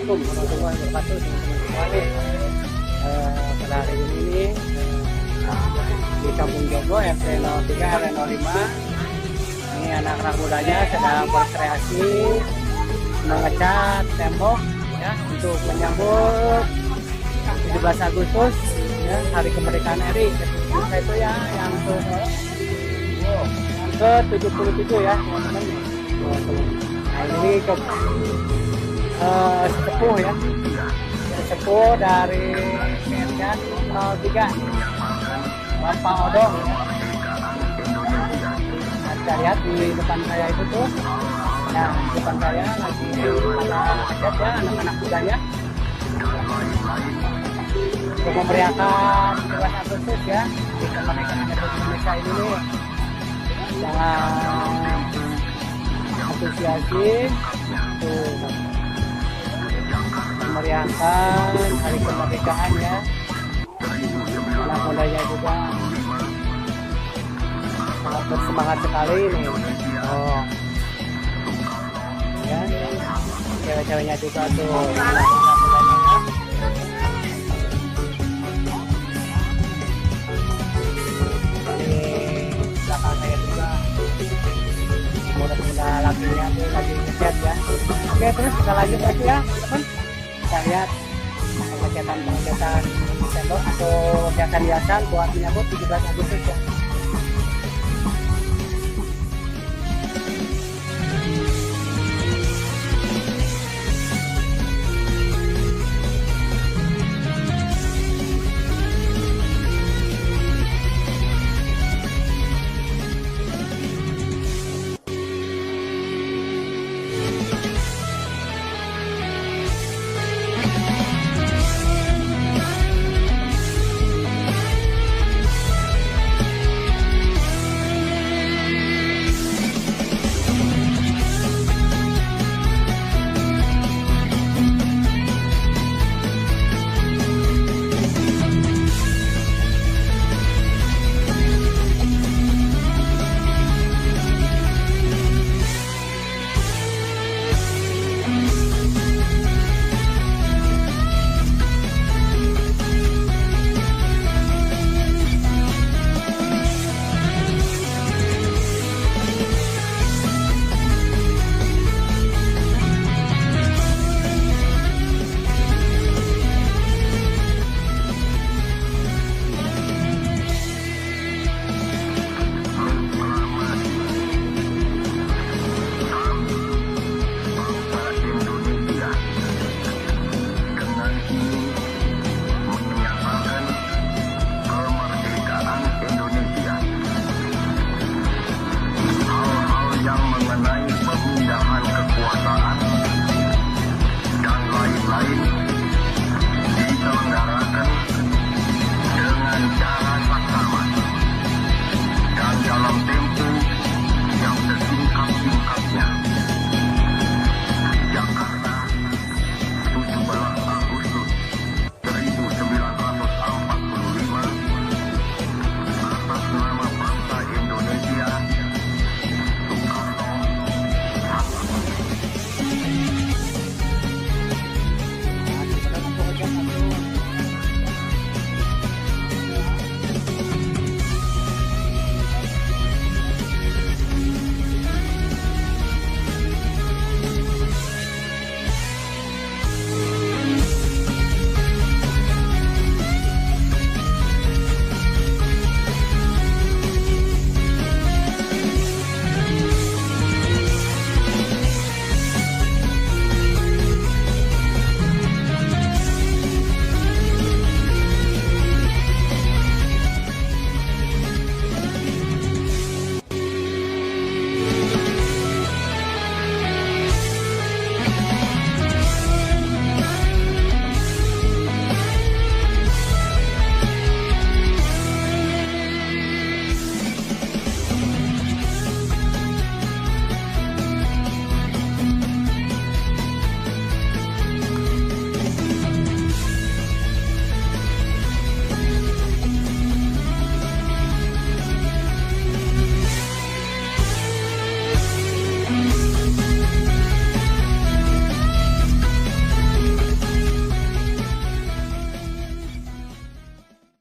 Assalamualaikum warahmatullahi wabarakatuh teman-teman semua nih. Pada hari ini di Kampung Jogo RT 03 RW 05 ini anak-anak mudanya sedang berkreasi mengecat tembok ya untuk menyambut 17 Agustus ya, hari kemerdekaan RI itu ya yang ke 77 ya teman-teman. Nah ini ke sesepuh ya, sesepuh dari RT 03 Bapak Odong ya. Nah, kita lihat di depan saya itu tuh ya, di depan saya lagi ada ya anak-anak mudanya untuk memeriahkan 17 Agustus ya di kemerdekaan Republik Indonesia ini nih. Jangan asosiasi tuh memeriahkan hari kemerdekaan ya. Anak mudanya juga sangat bersemangat sekali nih. Oh ya, cewek-ceweknya juga tuh anak mudanya. Ini belakang saya juga muda-muda lakinya tuh lagi ngecat ya. Oke, terus kita lanjut lagi ya teman. Kita lihat pengecatan tembok atau hiasan-hiasan buat menyambut 17 Agustus ya. Mengenai